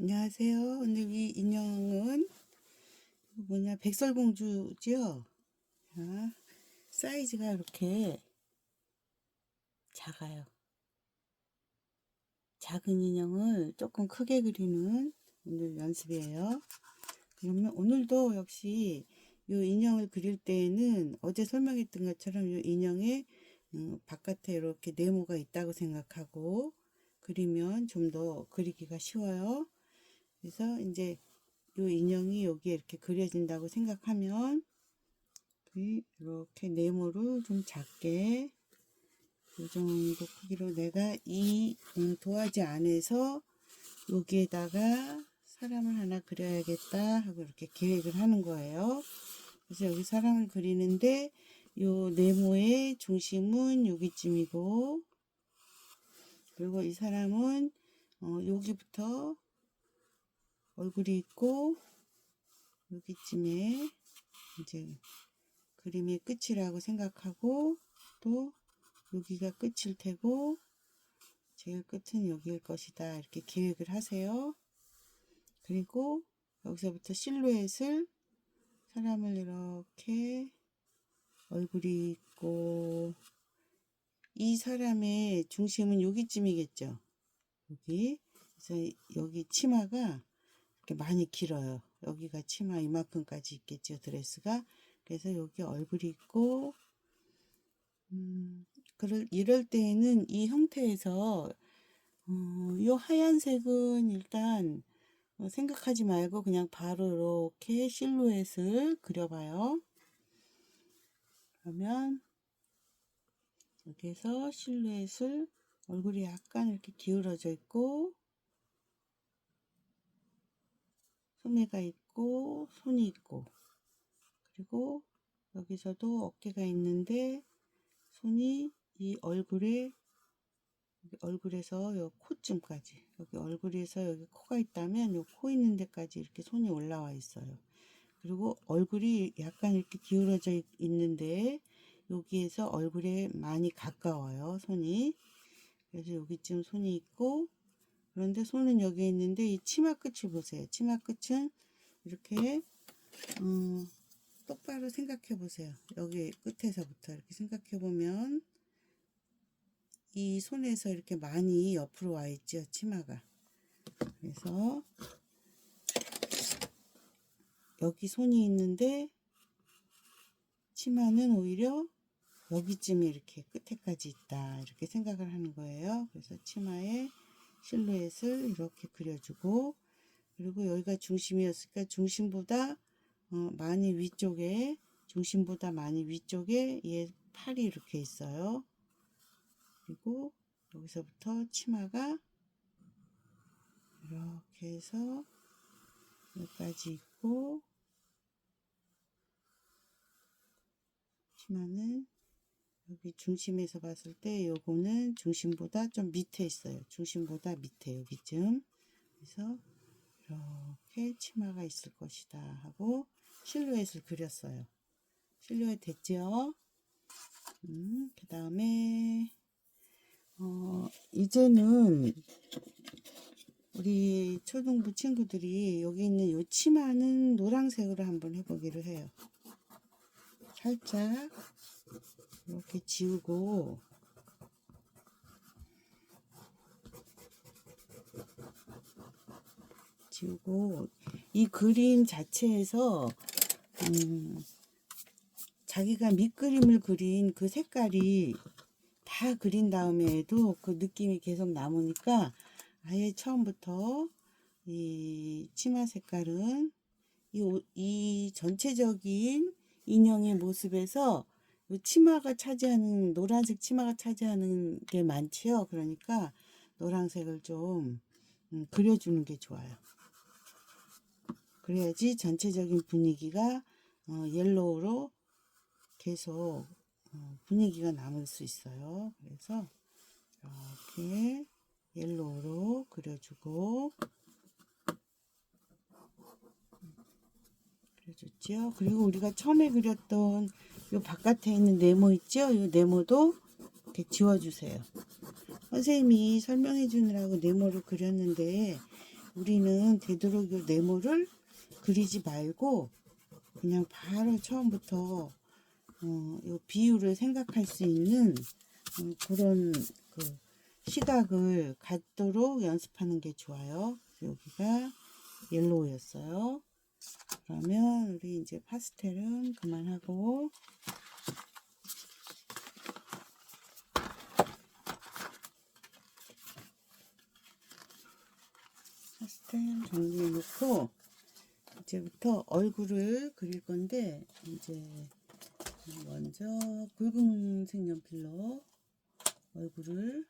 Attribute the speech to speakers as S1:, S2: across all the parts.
S1: 안녕하세요. 오늘 이 인형은 백설공주지요. 자, 사이즈가 이렇게 작아요. 작은 인형을 조금 크게 그리는 오늘 연습이에요. 그러면 오늘도 역시 이 인형을 그릴 때에는 어제 설명했던 것처럼 이 인형의 바깥에 이렇게 네모가 있다고 생각하고 그리면 좀 더 그리기가 쉬워요. 그래서 이제 이 인형이 여기에 이렇게 그려진다고 생각하면 이렇게 네모를 좀 작게 이 정도 크기로 내가 이 도화지 안에서 여기에다가 사람을 하나 그려야겠다 하고 이렇게 계획을 하는 거예요. 그래서 여기 사람을 그리는데 요 네모의 중심은 여기쯤이고, 그리고 이 사람은 여기부터 얼굴이 있고 여기쯤에 이제 그림의 끝이라고 생각하고, 또 여기가 끝일 테고 제일 끝은 여기일 것이다 이렇게 계획을 하세요. 그리고 여기서부터 실루엣을 사람을 이렇게 얼굴이 있고, 이 사람의 중심은 여기쯤이겠죠. 여기. 그래서 여기 치마가 이렇게 많이 길어요. 여기가 치마 이만큼까지 있겠죠, 드레스가. 그래서 여기 얼굴이 있고, 이럴 때에는 이 형태에서 이 하얀색은 일단 생각하지 말고 그냥 바로 이렇게 실루엣을 그려봐요. 그러면 여기서 실루엣을 얼굴이 약간 이렇게 기울어져 있고 소매가 있고 손이 있고, 그리고 여기서도 어깨가 있는데 손이 이 얼굴에서 요 코쯤까지, 여기 얼굴에서 여기 코가 있다면 요 코 있는 데까지 이렇게 손이 올라와 있어요. 그리고 얼굴이 약간 이렇게 기울어져 있는데 여기에서 얼굴에 많이 가까워요, 손이. 그래서 여기쯤 손이 있고, 그런데 손은 여기 있는데 이 치마 끝을 보세요. 치마 끝은 이렇게 똑바로 생각해 보세요. 여기 끝에서부터 이렇게 생각해 보면 이 손에서 이렇게 많이 옆으로 와 있죠, 치마가. 그래서 여기 손이 있는데 치마는 오히려 여기쯤에 이렇게 끝에까지 있다 이렇게 생각을 하는 거예요. 그래서 치마의 실루엣을 이렇게 그려주고, 그리고 여기가 중심이었으니까 중심보다 많이 위쪽에, 중심보다 많이 위쪽에 얘 팔이 이렇게 있어요. 그리고 여기서부터 치마가 이렇게 해서 여기까지 있고, 치마는 여기 중심에서 봤을 때 요거는 중심보다 좀 밑에 있어요. 중심보다 밑에 여기쯤. 그래서 이렇게 치마가 있을 것이다 하고 실루엣을 그렸어요. 실루엣 됐죠? 그 다음에 이제는 우리 초등부 친구들이 여기 있는 요 치마는 노란색으로 한번 해보기로 해요. 살짝 이렇게 지우고, 이 그림 자체에서 자기가 밑그림을 그린 그 색깔이 다 그린 다음에도 그 느낌이 계속 남으니까 아예 처음부터 이 치마 색깔은 이 전체적인 인형의 모습에서 치마가 차지하는, 노란색 치마가 차지하는 게 많지요. 그러니까 노란색을 좀 그려주는 게 좋아요. 그래야지 전체적인 분위기가 옐로우로 계속 분위기가 남을 수 있어요. 그래서 이렇게 옐로우로 그려주고, 그려줬죠. 그리고 우리가 처음에 그렸던 요 바깥에 있는 네모 있죠? 이 네모도 이렇게 지워주세요. 선생님이 설명해 주느라고 네모를 그렸는데 우리는 되도록 네모를 그리지 말고 그냥 바로 처음부터 요 비율을 생각할 수 있는 그런 그 시각을 갖도록 연습하는 게 좋아요. 여기가 옐로우였어요. 그러면 우리 이제 파스텔은 그만하고 파스텔 정리해 놓고 이제부터 얼굴을 그릴 건데 이제 먼저 굵은 색연필로 얼굴이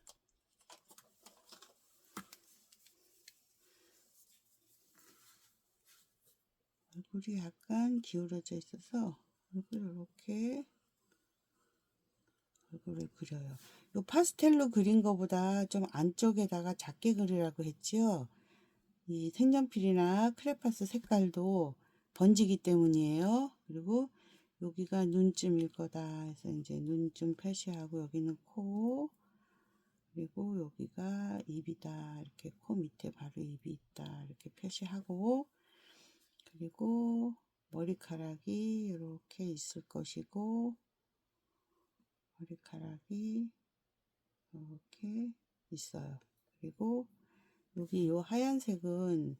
S1: 약간 기울어져 있어서 이렇게 얼굴을 그려요. 이 파스텔로 그린 거보다 좀 안쪽에다가 작게 그리라고 했지요. 이 색연필이나 크레파스 색깔도 번지기 때문이에요. 그리고 여기가 눈쯤일 거다 해서 이제 눈좀 표시하고 여기는 코, 그리고 여기가 입이다 이렇게 코 밑에 바로 입이 있다 이렇게 표시하고, 그리고 머리카락이 이렇게 있을 것이고 머리카락이 이렇게 있어요. 그리고 여기 요 하얀색은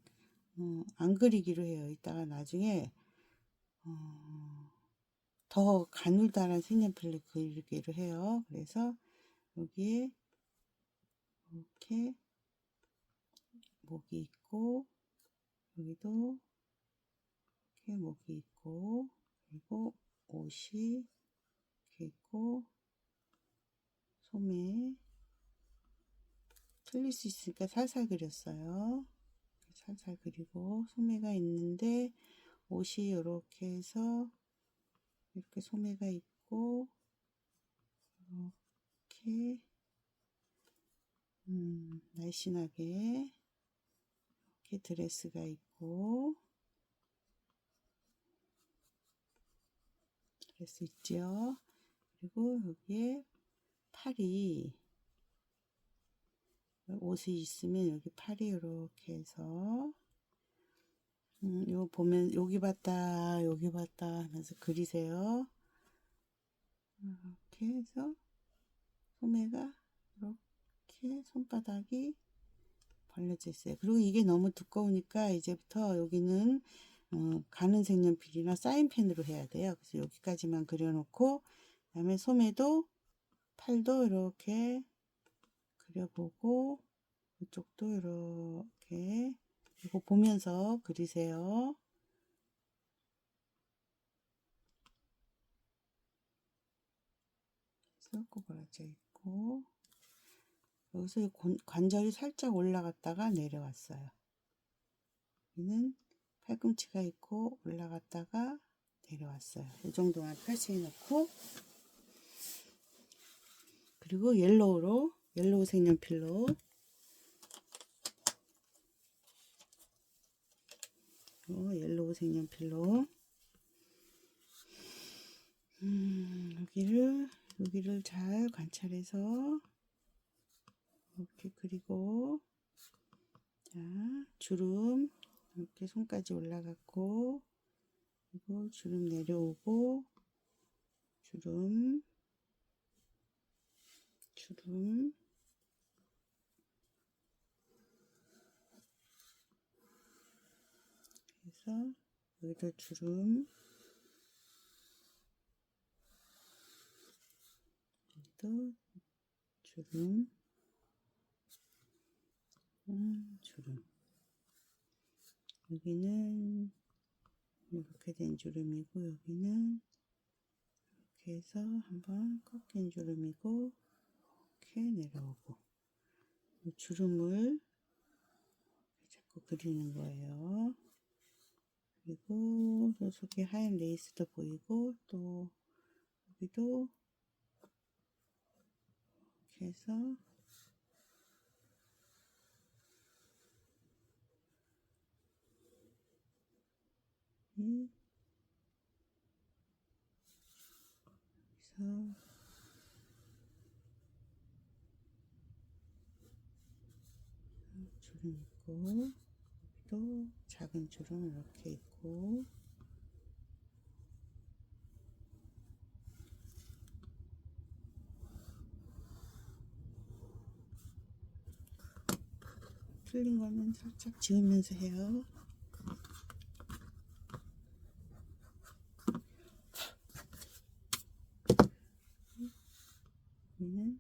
S1: 안 그리기로 해요. 이따가 나중에 더 가늘다란 색연필로 그리기로 해요. 그래서 여기에 이렇게 목이 있고 여기도 이렇게 목이 있고 그리고 옷이 이렇게 있고 소매 틀릴 수 있으니까 살살 그렸어요. 살살 그리고 소매가 있는데 옷이 이렇게 해서 이렇게 소매가 있고 이렇게 날씬하게 이렇게 드레스가 있고 드레스 있죠. 그리고 여기에 팔이 옷이 있으면 여기 팔이 이렇게 해서 이거 보면 여기 봤다 하면서 그리세요. 이렇게 해서 소매가 이렇게 손바닥이 벌려져 있어요. 그리고 이게 너무 두꺼우니까 이제부터 여기는 가는 색연필이나 사인펜으로 해야 돼요. 그래서 여기까지만 그려놓고 그다음에 소매도 팔도 이렇게 그려보고 이쪽도 이렇게 이거 보면서 그리세요. 그래서 꼬부라져 있고 여기서 관절이 살짝 올라갔다가 내려왔어요. 여기는 팔꿈치가 있고 올라갔다가 내려왔어요. 이 정도만 표시해 놓고 그리고 옐로우 색연필로 옐로우 색연필로 여기를 잘 관찰해서 이렇게 그리고 자 주름 이렇게 손까지 올라갔고 그리고 주름 내려오고 주름 그래서 여기도 주름 여기도 주름 주름 여기는 이렇게 된 주름이고 여기는 이렇게 해서 한번 꺾인 주름이고 이렇게 내려오고 이 주름을 자꾸 그리는 거예요. 그리고 저 속에 하얀 레이스도 보이고 또 여기도 이렇게 해서 여기서 주름 있고 여기도 작은 줄은 이렇게 있고, 틀린 거는 살짝 지우면서 해요. 여기는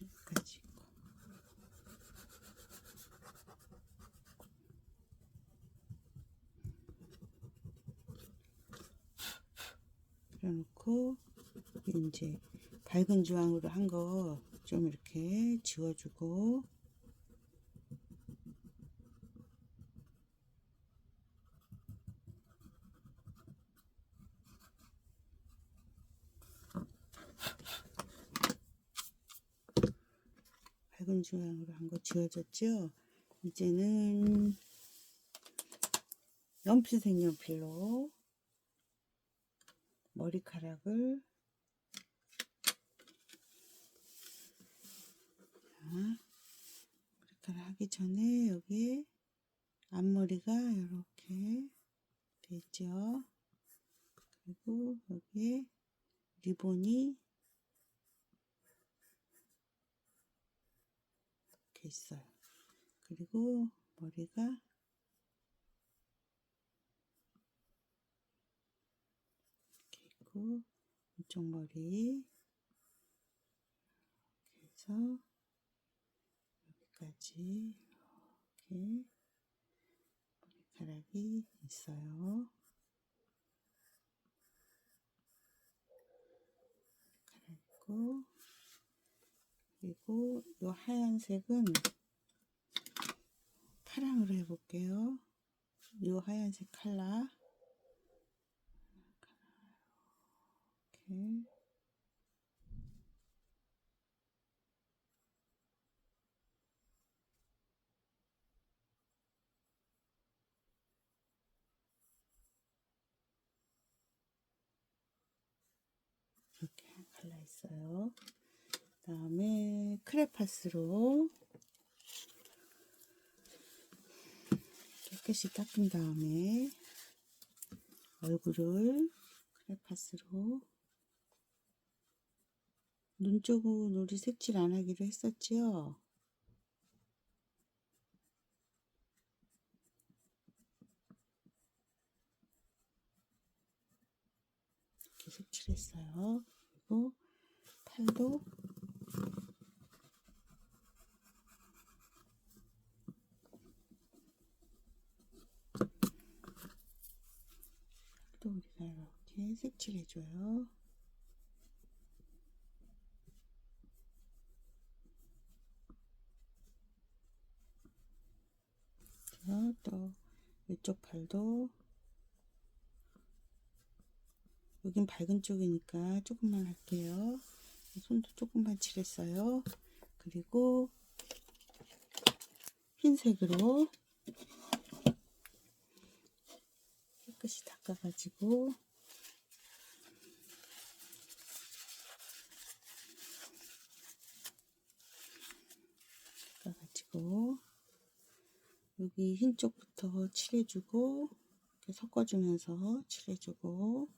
S1: 여기까지 있고, 그래놓고 이제 밝은 주황으로 한 거 좀 이렇게 지워주고, 밝은 주황으로 한 거 지워졌죠? 이제는 연필 색연필로 머리카락을, 머리카락 하기 전에 여기 앞머리가 이렇게 돼 있죠. 그리고 여기에 리본이 이렇게 있어요. 그리고 머리가 이렇게 있고, 이쪽 머리 이렇게 해서 여기까지 이렇게 머리카락이 있어요. 머리카락 있고, 그리고 이 하얀색은 파랑으로 해볼게요. 이 하얀색 컬러 이렇게 이렇게 갈라 있어요. 그 다음에 크레파스로 깨끗이 닦은 다음에 얼굴을 크레파스로, 눈 쪽은 우리 색칠 안 하기로 했었지요. 이렇게 색칠했어요. 그리고 팔도 우리가 이렇게 색칠해줘요. 또 이쪽 팔도, 여긴 밝은 쪽이니까 조금만 할게요. 손도 조금만 칠했어요. 그리고 흰색으로 깨끗이 닦아가지고 여기 흰 쪽부터 칠해주고, 이렇게 섞어주면서 칠해주고,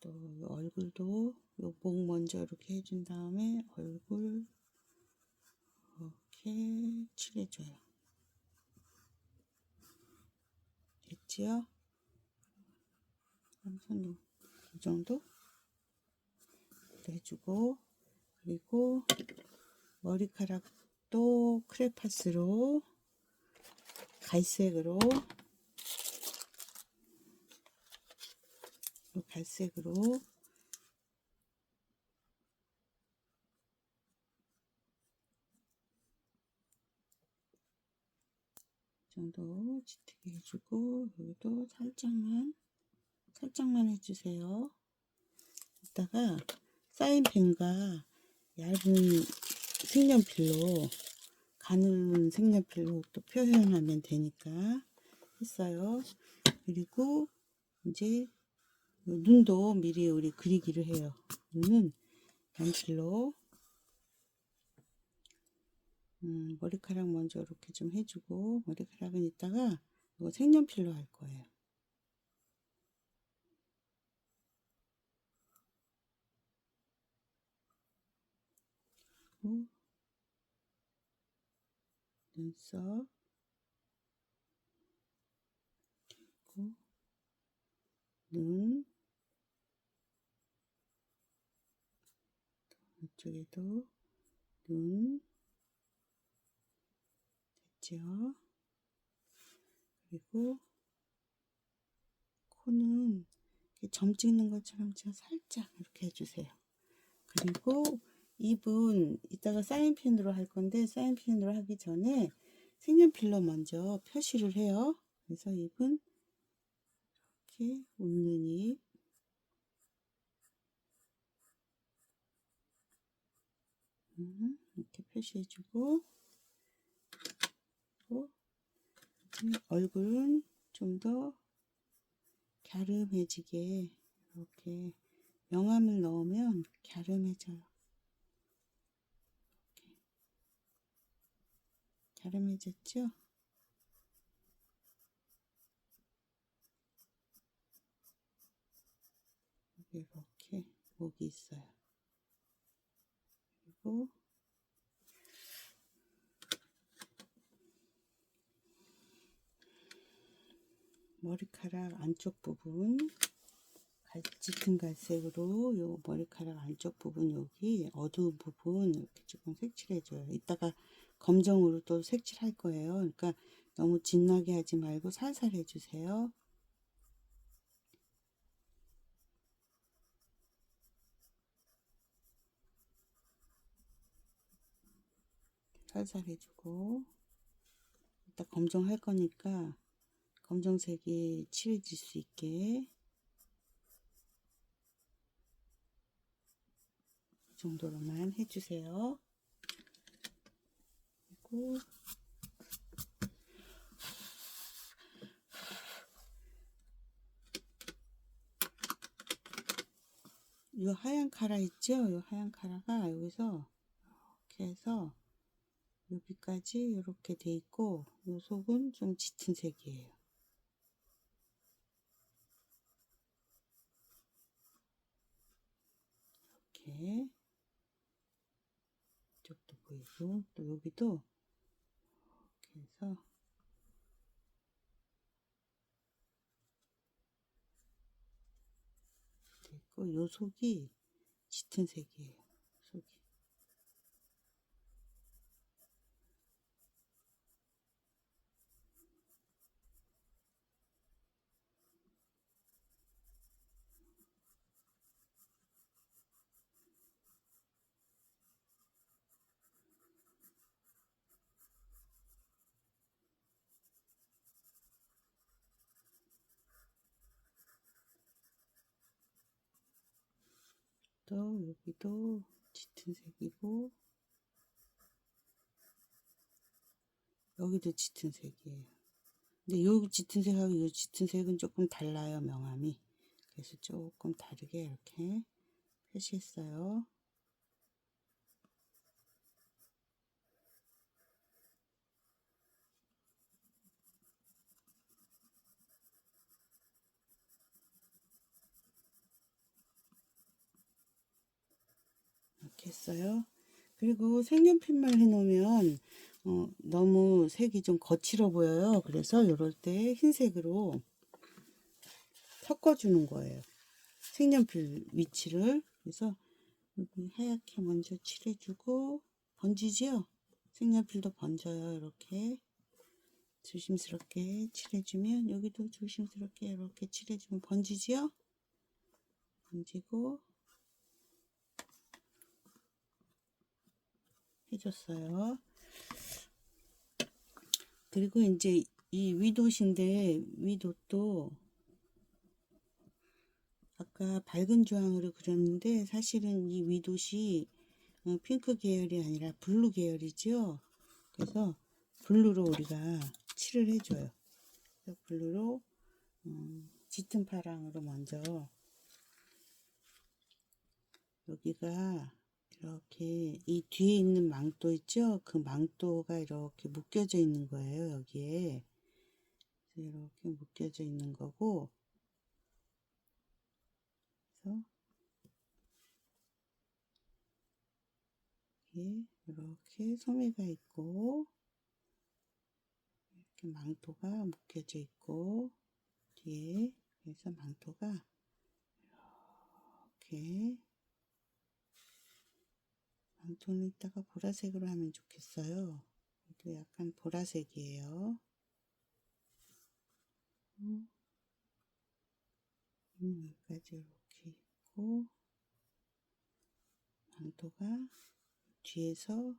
S1: 또 얼굴도 요 목 먼저 이렇게 해준 다음에 얼굴 이렇게 칠해줘요. 됐지요? 손도 이 정도 해주고, 그리고 머리카락도 크레파스로 갈색으로 정도 짙게 해주고, 여기도 살짝만 해주세요. 이따가 사인펜과 얇은 색연필로, 가는 색연필로 또 표현하면 되니까 했어요. 그리고 이제 눈도 미리 우리 그리기를 해요. 눈은 연필로 머리카락 먼저 이렇게 좀 해주고, 머리카락은 이따가 이거 색연필로 할 거예요. 눈썹, 그리고 눈, 이쪽에도 눈, 됐죠? 그리고 코는 점 찍는 것처럼 그냥 살짝 이렇게 해주세요. 그리고 입은 이따가 사인펜으로 할 건데, 사인펜으로 하기 전에 색연필로 먼저 표시를 해요. 그래서 입은 이렇게 웃는 입, 이렇게 표시해주고, 얼굴은 좀 더 갸름해지게 이렇게 명암을 넣으면 갸름해져요. 갸름해졌죠? 이렇게 목이 있어요. 그리고 머리카락 안쪽 부분 짙은 갈색으로 요 머리카락 안쪽 부분, 여기 어두운 부분 이렇게 조금 색칠해줘요. 이따가 검정으로 또 색칠할 거예요. 그러니까 너무 진하게 하지 말고 살살 해주세요. 살살 해주고, 이따 검정 할 거니까 검정색이 칠해질 수 있게 이 정도로만 해주세요. 그리고 이 하얀 카라 있죠? 이 하얀 카라가 여기서 이렇게 해서 여기까지 이렇게 돼 있고, 이 속은 좀 짙은 색이에요. 이렇게 이쪽도 보이고, 또 여기도 이렇게 해서 돼 있고, 이 속이 짙은 색이에요. 속이. 또 여기도 짙은 색이고, 여기도 짙은 색이에요. 근데 요 짙은 색하고 요 짙은 색은 조금 달라요, 명암이. 그래서 조금 다르게 이렇게 표시했어요. 이렇게 했어요. 그리고 색연필만 해놓으면 너무 색이 좀 거칠어 보여요. 그래서 이럴 때 흰색으로 섞어주는 거예요. 색연필 위치를. 그래서 여기 하얗게 먼저 칠해주고, 번지지요? 색연필도 번져요. 이렇게 조심스럽게 칠해주면, 여기도 조심스럽게 이렇게 칠해주면 번지지요? 번지고 해줬어요. 그리고 이제 이 위도신데, 위도도 아까 밝은 주황으로 그렸는데, 사실은 이 위도시 핑크 계열이 아니라 블루 계열이죠. 그래서 블루로 우리가 칠을 해줘요. 블루로 짙은 파랑으로 먼저 여기가 이렇게 이 뒤에 있는 망토 있죠? 그 망토가 이렇게 묶여져 있는 거예요. 여기에 이렇게 묶여져 있는 거고, 그래서 이렇게 소매가 있고, 이렇게 망토가 묶여져 있고, 뒤에 그래서 망토가 이렇게, 망토는 이따가 보라색으로 하면 좋겠어요. 이도 약간 보라색이에요. 여기까지 이렇게 있고, 망토가 뒤에서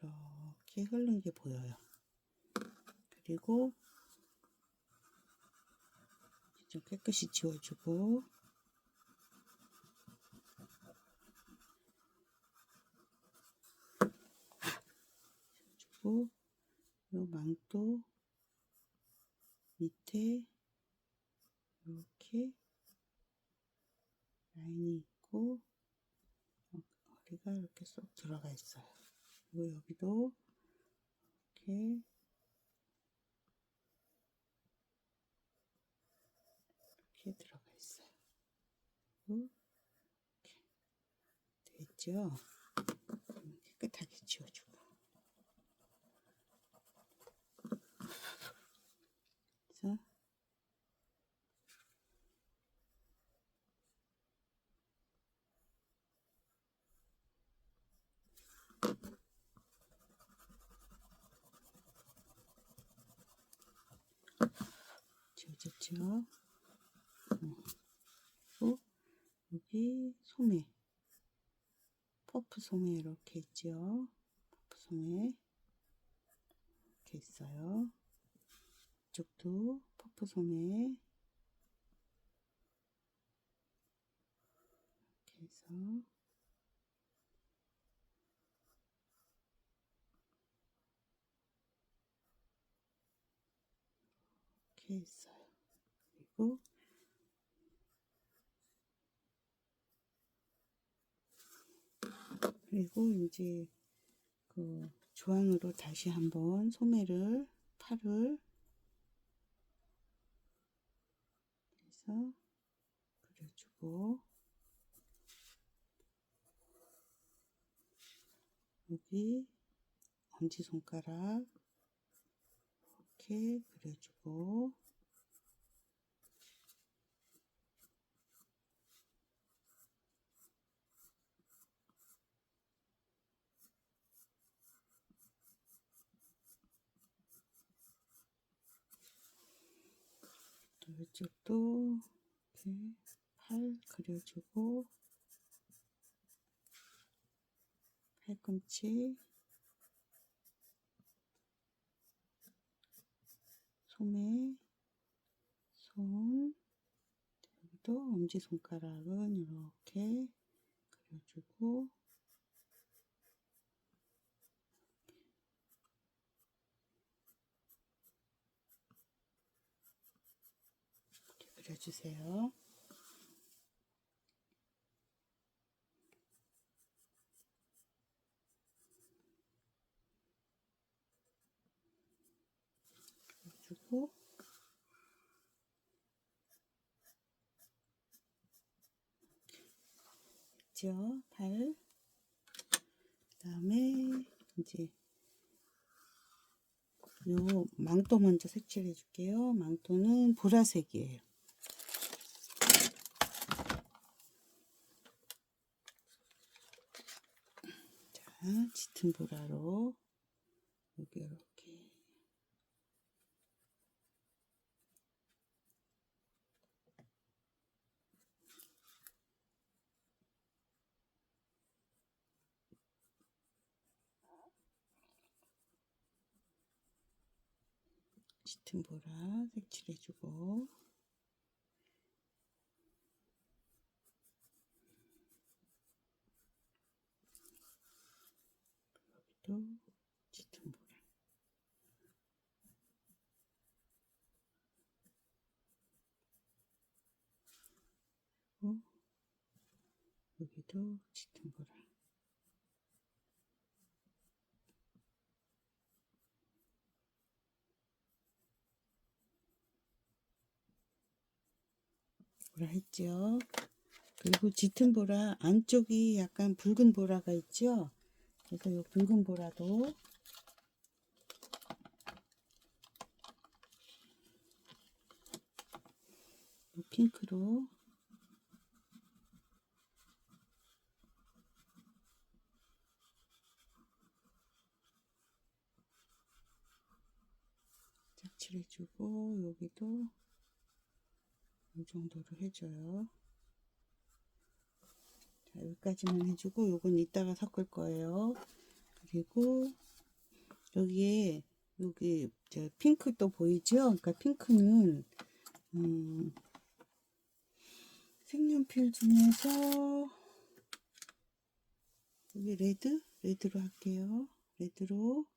S1: 이렇게 흐른 게 보여요. 그리고 좀 깨끗이 지워주고, 요 망토 밑에 이렇게 라인이 있고, 허리가 이렇게 쏙 들어가 있어요. 그리고 여기도 이렇게 들어가 있어요. 이렇게 됐죠? 깨끗하게 지워주고. 그래서 지워졌죠? 그리고 여기 소매, 퍼프 소매 이렇게 있죠? 퍼프 소매 이렇게 있어요. 이쪽도 퍼프 소매 이렇게 해서 이렇게 있어요. 그리고 이제 그 조항으로 다시 한번 소매를, 팔을 해서 그려주고, 여기 엄지손가락 이렇게 그려주고, 또 이쪽도 이렇게 팔 그려주고, 팔꿈치, 소매, 손, 여기도 엄지손가락은 이렇게 그려주고, 이렇게 그려주세요. 그려주고, 있죠? 팔. 그 다음에 이제 요 망토 먼저 색칠해 줄게요. 망토는 보라색이에요. 자, 짙은 보라로 여기 이렇게 짙은 보라 색칠해 주고, 또 짙은 보라, 그리고 여기도 짙은 보라. 보라 했죠. 그리고 짙은 보라 안쪽이 약간 붉은 보라가 있죠. 그래서 이 붉은 보라도 이 핑크로 칠해주고, 여기도 이 정도로 해줘요. 자, 여기까지만 해주고, 요건 이따가 섞을 거예요. 그리고 여기에 여기 저 핑크 또 보이죠? 그러니까 핑크는 색연필 중에서 여기 레드로 할게요. 레드로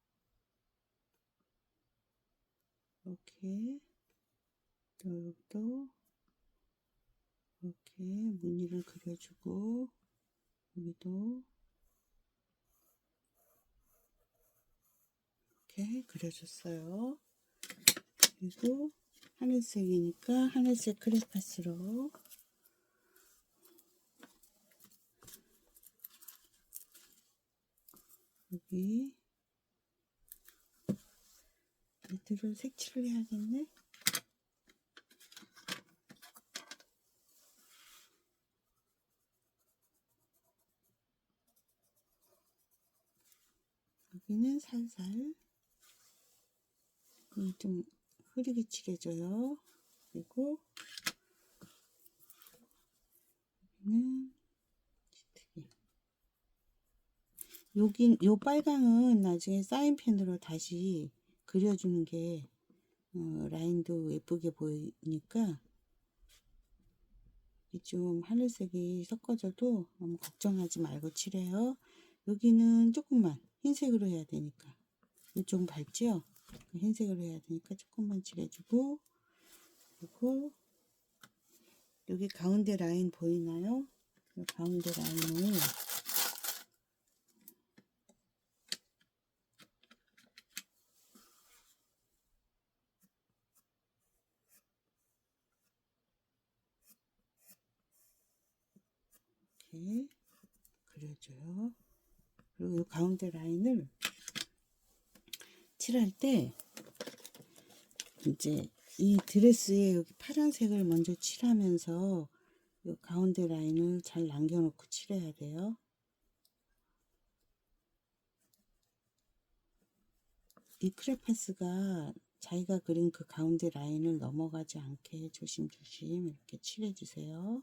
S1: 이렇게 또 여기도 이렇게 무늬를 그려주고, 여기도 이렇게 그려줬어요. 그리고 하늘색이니까 하늘색 크레파스로 여기 레드를 색칠을 해야겠네. 여기는 살살 좀 흐리게 칠해줘요. 그리고 여기는 짙게. 여긴 요 빨강은 나중에 사인펜으로 다시 그려주는 게 라인도 예쁘게 보이니까 좀 하늘색이 섞어져도 너무 걱정하지 말고 칠해요. 여기는 조금만 흰색으로 해야 되니까, 이쪽은 밝죠? 흰색으로 해야 되니까 조금만 칠해주고, 그리고 여기 가운데 라인 보이나요? 이 가운데 라인을 이렇게 그려줘요. 그리고 이 가운데 라인을 칠할 때 이제 이 드레스에 여기 파란색을 먼저 칠하면서 이 가운데 라인을 잘 남겨놓고 칠해야 돼요. 이 크레파스가 자기가 그린 그 가운데 라인을 넘어가지 않게 조심조심 이렇게 칠해주세요.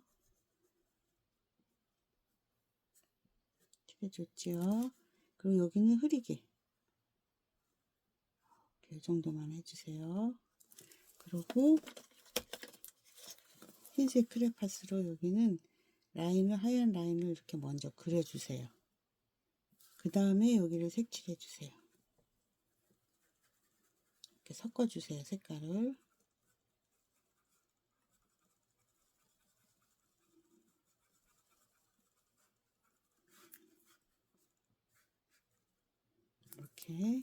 S1: 칠해줬죠. 그리고 여기는 흐리게 이 정도만 해주세요. 그리고 흰색 크레파스로 여기는 라인을, 하얀 라인을 이렇게 먼저 그려주세요. 그 다음에 여기를 색칠해주세요. 이렇게 섞어주세요, 색깔을. 이렇게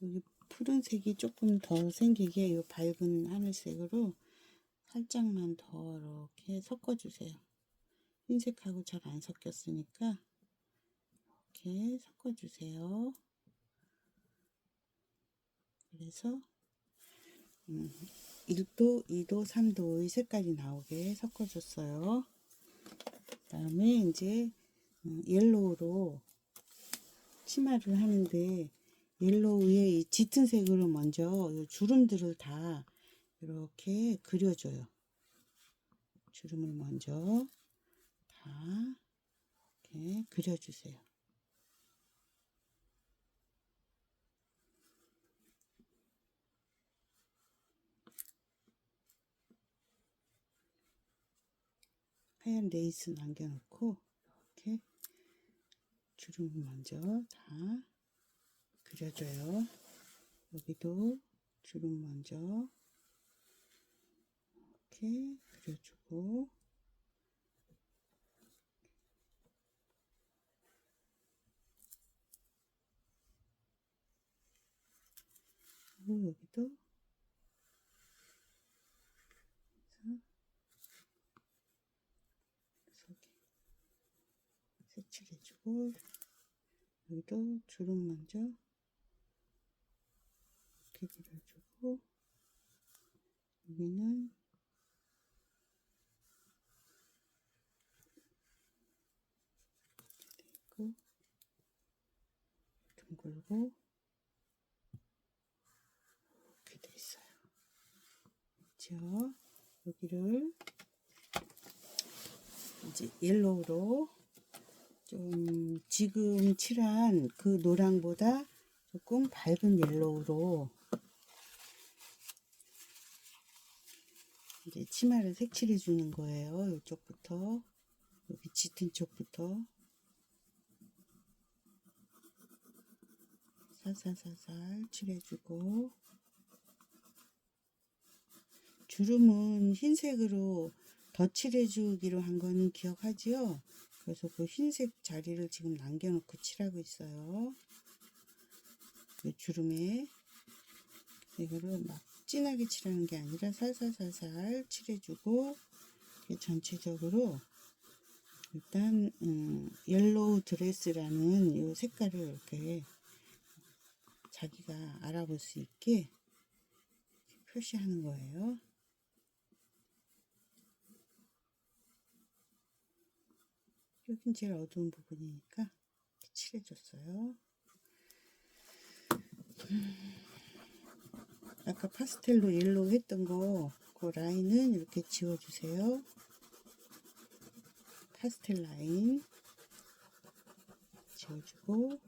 S1: 여기 푸른색이 조금 더 생기게 이 밝은 하늘색으로 살짝만 더 이렇게 섞어주세요. 흰색하고 잘 안 섞였으니까 이렇게 섞어주세요. 그래서 1도, 2도, 3도의 색깔이 나오게 섞어줬어요. 그 다음에 이제 옐로우로 치마를 하는데, 옐로우에 이 짙은 색으로 먼저 이 주름들을 다 이렇게 그려줘요. 주름을 먼저 다 이렇게 그려주세요. 하얀 레이스 남겨놓고 이렇게 주름을 먼저 다 그려줘요. 여기도 주름 먼저 이렇게 그려주고, 그리고 여기도 색칠해주고, 여기도 주름 먼저 이렇게 그려주고, 여기는 이렇게 둥글고 이렇게 돼 있어요. 그렇죠? 여기를 이제 옐로우로 좀 지금 칠한 그 노랑보다 조금 밝은 옐로우로 이제 치마를 색칠해 주는 거예요. 이쪽부터, 여기 짙은 쪽부터 살살살살 칠해주고, 주름은 흰색으로 덧칠해주기로 한 거는 기억하지요? 그래서 그 흰색 자리를 지금 남겨놓고 칠하고 있어요. 이 주름에 이거를 막 진하게 칠하는 게 아니라 살살살살 칠해주고, 전체적으로 일단 옐로우 드레스라는 이 색깔을 이렇게 자기가 알아볼 수 있게 표시하는 거예요. 여긴 제일 어두운 부분이니까 칠해줬어요. 아까 파스텔로 옐로우 했던 거, 그 라인은 이렇게 지워주세요. 파스텔 라인 지워주고,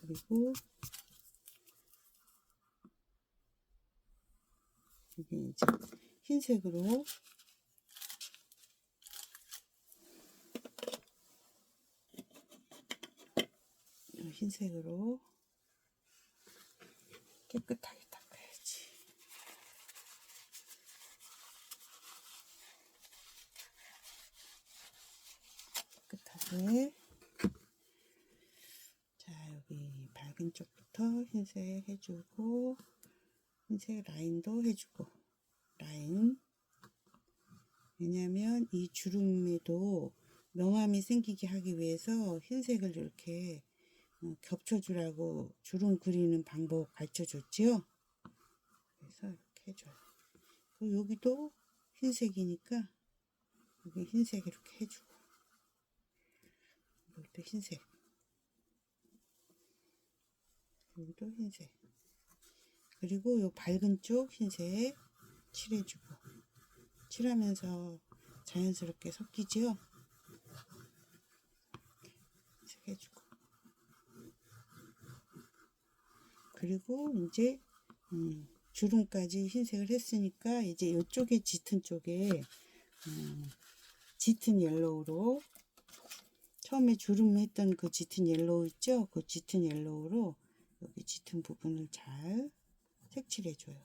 S1: 그리고 여기 이제 흰색으로 깨끗하게 닦아야지. 깨끗하게. 자, 여기 밝은 쪽부터 흰색 해주고, 흰색 라인도 해주고, 라인. 왜냐면 이 주름에도 명암이 생기게 하기 위해서 흰색을 이렇게 겹쳐주라고 주름 그리는 방법 가르쳐 줬지요. 그래서 이렇게 해줘요. 그리고 여기도 흰색이니까 여기 흰색 이렇게 해주고, 여기도 흰색, 여기도 흰색, 그리고 요 밝은 쪽 흰색 칠해주고, 칠하면서 자연스럽게 섞이죠. 흰색 해주고, 그리고 이제 주름까지 흰색을 했으니까 이제 이쪽에 짙은 쪽에 짙은 옐로우로, 처음에 주름 했던 그 짙은 옐로우 있죠? 그 짙은 옐로우로 여기 짙은 부분을 잘 색칠해 줘요.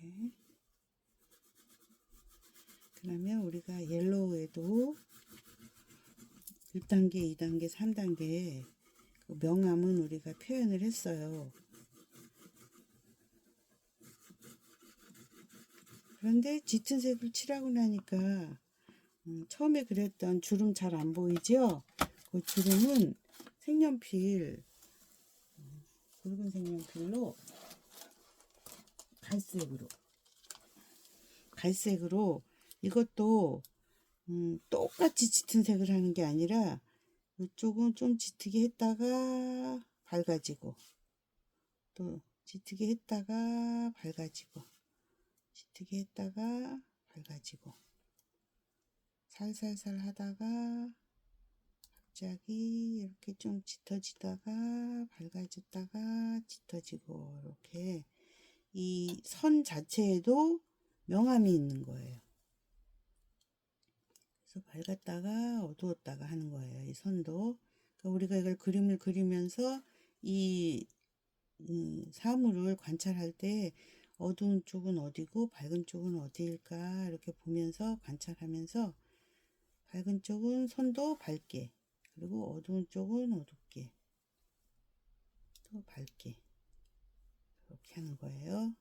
S1: 이렇게. 그러면 우리가 옐로우에도 1단계, 2단계, 3단계 그 명암은 우리가 표현을 했어요. 그런데 짙은 색을 칠하고 나니까 처음에 그렸던 주름 잘 안 보이죠? 그 주름은 색연필, 붉은 색연필로 갈색으로 이것도 똑같이 짙은 색을 하는 게 아니라 이쪽은 좀 짙게 했다가 밝아지고, 또 짙게 했다가 밝아지고, 짙게 했다가 밝아지고, 살살살 하다가 갑자기 이렇게 좀 짙어지다가 밝아졌다가 짙어지고, 이렇게 이 선 자체에도 명암이 있는 거예요. 그래서 밝았다가 어두웠다가 하는 거예요. 이 선도. 그러니까 우리가 이걸 그림을 그리면서 이 사물을 관찰할 때 어두운 쪽은 어디고 밝은 쪽은 어디일까 이렇게 보면서 관찰하면서 밝은 쪽은 선도 밝게, 그리고 어두운 쪽은 어둡게, 또 밝게 이렇게 하는 거예요.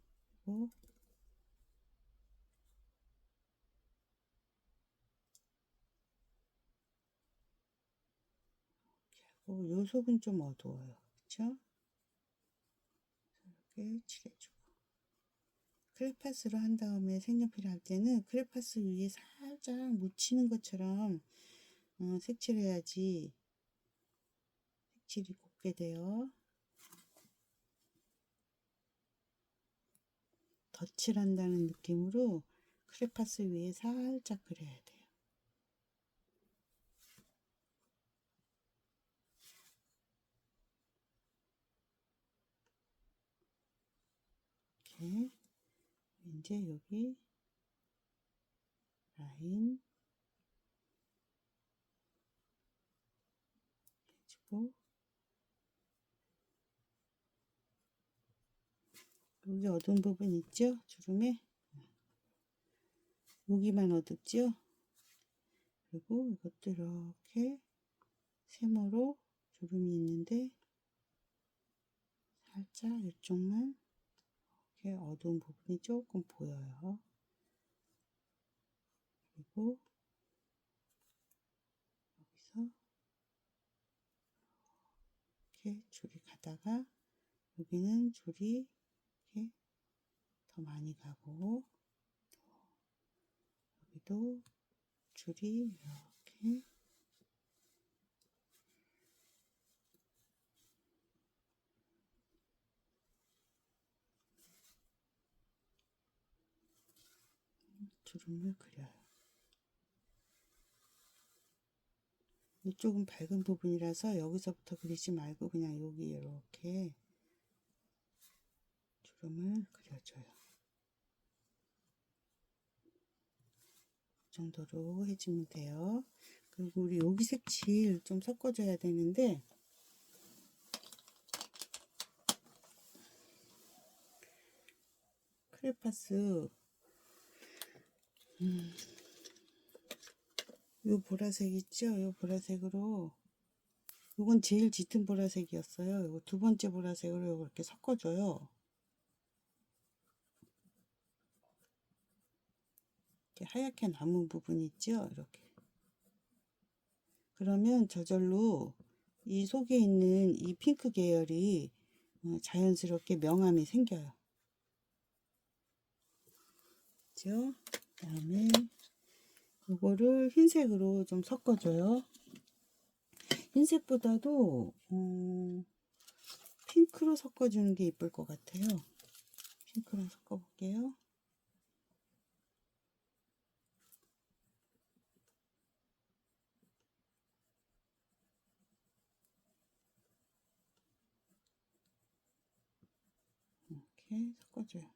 S1: 그리고 요 속은 좀 어두워요. 그쵸? 이렇게 칠해주고, 크레파스로 한 다음에 색연필 할 때는 크레파스 위에 살짝 묻히는 것처럼 색칠해야지 색칠이 곱게 돼요. 덧칠한다는 느낌으로 크레파스 위에 살짝 그려야 돼요. 이렇게 이제 여기 라인 해주고, 여기 어두운 부분 있죠? 주름에 여기만 어둡죠? 그리고 이것도 이렇게 세모로 주름이 있는데 살짝 이쪽만 이렇게 어두운 부분이 조금 보여요. 그리고 여기서 이렇게 줄이 가다가 여기는 줄이 이렇게 더 많이 가고, 여기도 줄이 이렇게 주름을 그려요. 이쪽은 밝은 부분이라서 여기서부터 그리지 말고 그냥 여기 이렇게 주름을 그려줘요. 이 정도로 해주면 돼요. 그리고 우리 여기 색칠 좀 섞어줘야 되는데, 크레파스 요 보라색 있죠? 요 보라색으로, 요건 제일 짙은 보라색이었어요. 요거 두 번째 보라색으로 이렇게 섞어줘요. 이렇게 하얗게 남은 부분이 있죠? 이렇게. 그러면 저절로 이 속에 있는 이 핑크 계열이 자연스럽게 명암이 생겨요. 그죠? 그 다음에 이거를 흰색으로 좀 섞어줘요. 흰색보다도 핑크로 섞어주는 게 이쁠 것 같아요. 핑크로 섞어볼게요. 이렇게 섞어줘요.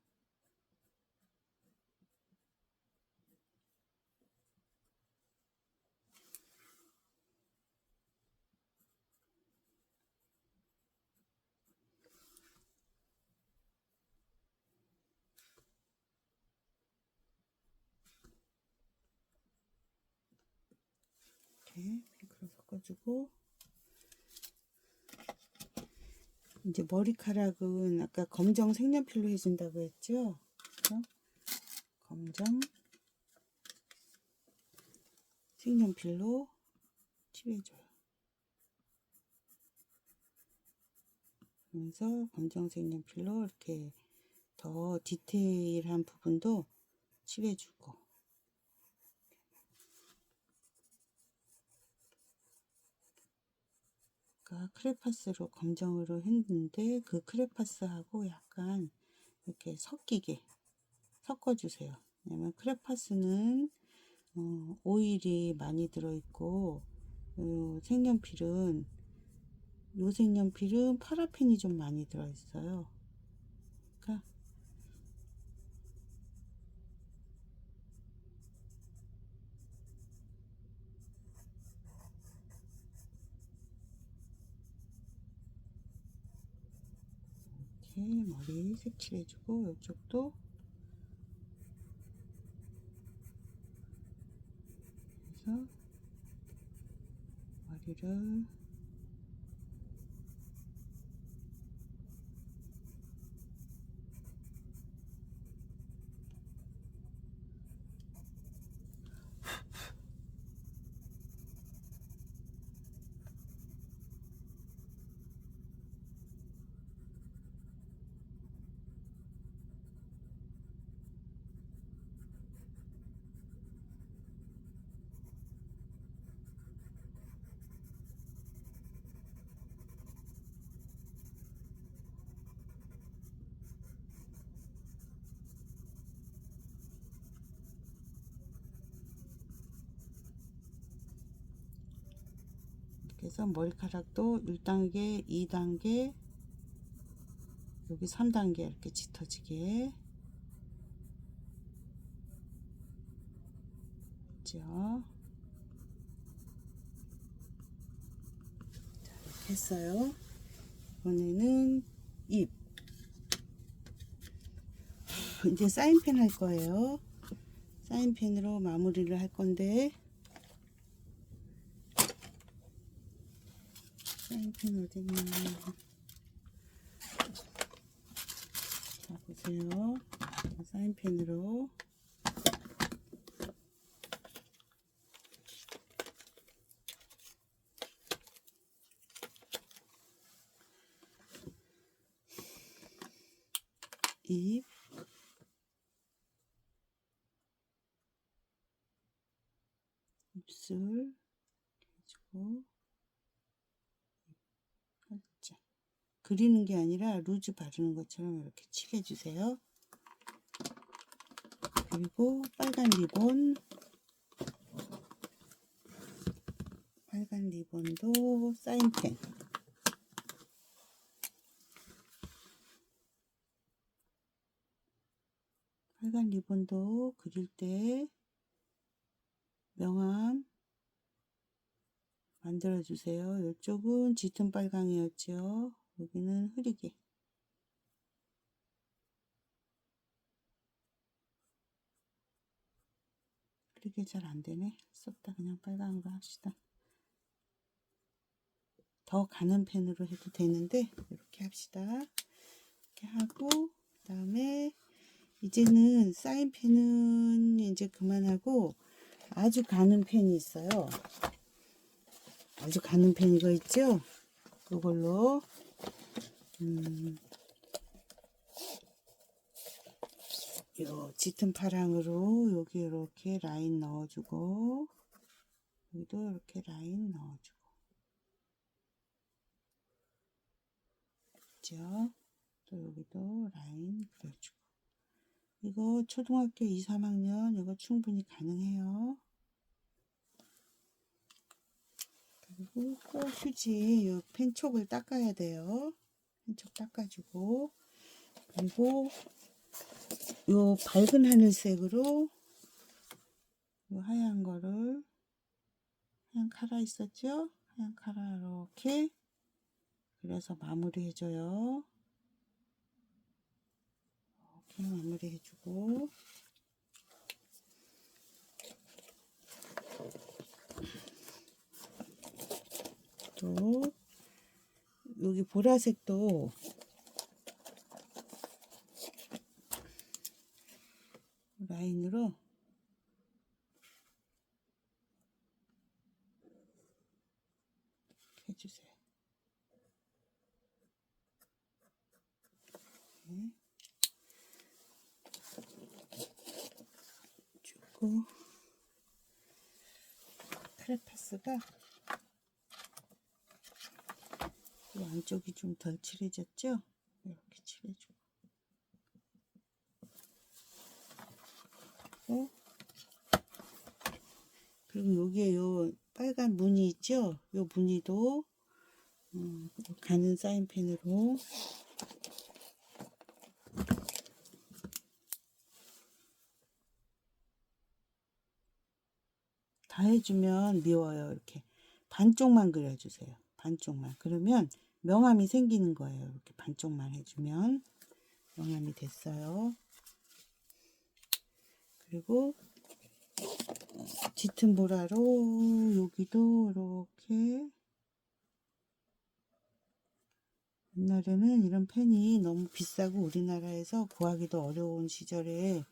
S1: 이렇게 핑크로 섞어주고, 이제 머리카락은 아까 검정 색연필로 해준다고 했죠? 그래서 검정 색연필로 칠해줘요. 그러면서 검정 색연필로 이렇게 더 디테일한 부분도 칠해주고, 아까 크레파스로 검정으로 했는데 그 크레파스하고 약간 이렇게 섞이게 섞어주세요. 왜냐면 크레파스는 오일이 많이 들어있고, 색연필은 요 색연필은 파라핀이 좀 많이 들어있어요. 그러니까 이렇게 머리 색칠해주고 이쪽도 해서 머리를 이렇게 해서 머리카락도 1단계, 2단계, 여기 3단계 이렇게 짙어지게 했죠. 자, 이렇게 했어요. 이번에는 입. 이제 사인펜 할 거예요. 사인펜으로 마무리를 할 건데, 사인펜 어딨냐. 자, 보세요. 사인펜으로 입, 입술 해주고, 살짝 그리는 게 아니라 루즈 바르는 것처럼 이렇게 칠해주세요. 그리고 빨간 리본도 사인펜. 빨간 리본도 그릴 때 명암 만들어 주세요. 이쪽은 짙은 빨강이었죠. 여기는 흐리게. 흐리게 잘 안 되네. 썼다. 그냥 빨강으로 합시다. 더 가는 펜으로 해도 되는데 이렇게 합시다. 이렇게 하고 그다음에 이제는 사인펜은 이제 그만하고 아주 가는 펜이 있어요. 아주 가는 펜 이거 있죠? 이걸로 요 짙은 파랑으로 여기 이렇게 라인 넣어주고 여기도 이렇게 라인 넣어주고 있죠? 또 여기도 라인 그려주고 이거 초등학교 2, 3학년 이거 충분히 가능해요. 그리고 꼭 휴지 요 펜촉을 닦아야 돼요. 펜촉 닦아주고 그리고 요 밝은 하늘색으로 요 하얀 거를 하얀 카라 있었죠? 하얀 카라 이렇게 그래서 마무리 해줘요. 이렇게 마무리 해주고 또 여기 보라색도 라인으로 해주세요. 네. 주고 크레파스가 이 안쪽이 좀 덜 칠해졌죠? 이렇게 칠해주고 그리고 여기에 요 빨간 무늬 있죠? 요 무늬도 가는 사인펜으로 다 해주면 미워요. 이렇게 반쪽만 그려주세요. 반쪽만. 그러면 명암이 생기는 거예요. 이렇게 반쪽만 해주면 명암이 됐어요. 그리고 짙은 보라로 여기도 이렇게, 옛날에는 이런 펜이 너무 비싸고 우리나라에서 구하기도 어려운 시절에는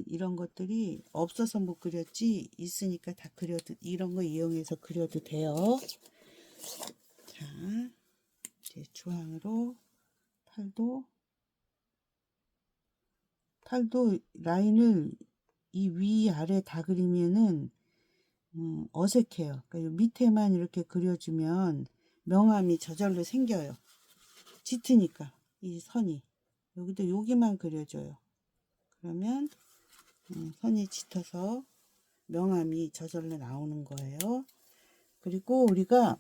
S1: 이런 것들이 없어서 못 그렸지, 있으니까 다 그려도, 이런 거 이용해서 그려도 돼요. 자, 이제 주황으로 팔도 라인을 이 위아래 다 그리면은 어색해요. 그러니까 밑에만 이렇게 그려주면 명암이 저절로 생겨요. 짙으니까 이 선이, 여기도 여기만 그려줘요. 그러면 선이 짙어서 명암이 저절로 나오는 거예요. 그리고 우리가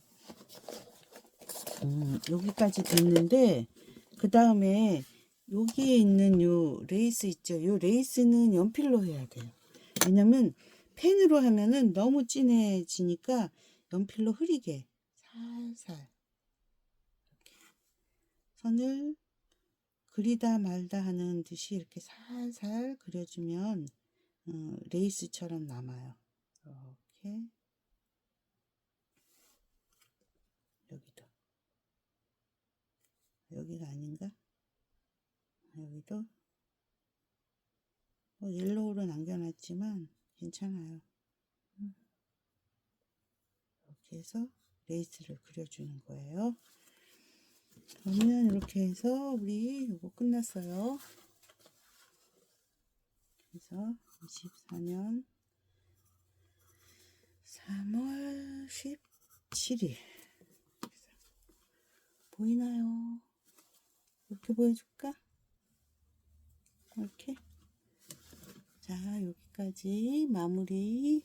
S1: 여기까지 됐는데, 그 다음에 여기에 있는 요 레이스 있죠. 요 레이스는 연필로 해야 돼요. 왜냐면 펜으로 하면은 너무 진해지니까 연필로 흐리게 살살 선을 그리다 말다 하는 듯이 이렇게 살살 그려주면 레이스처럼 남아요. 이렇게, 여기도, 여기가 아닌가? 여기도 옐로우로 남겨놨지만 괜찮아요. 이렇게 해서 레이스를 그려주는 거예요. 그러면 이렇게 해서 우리 이거 끝났어요. 그래서 24년 3월 17일 보이나요? 이렇게 보여줄까? 이렇게. 자, 여기까지 마무리.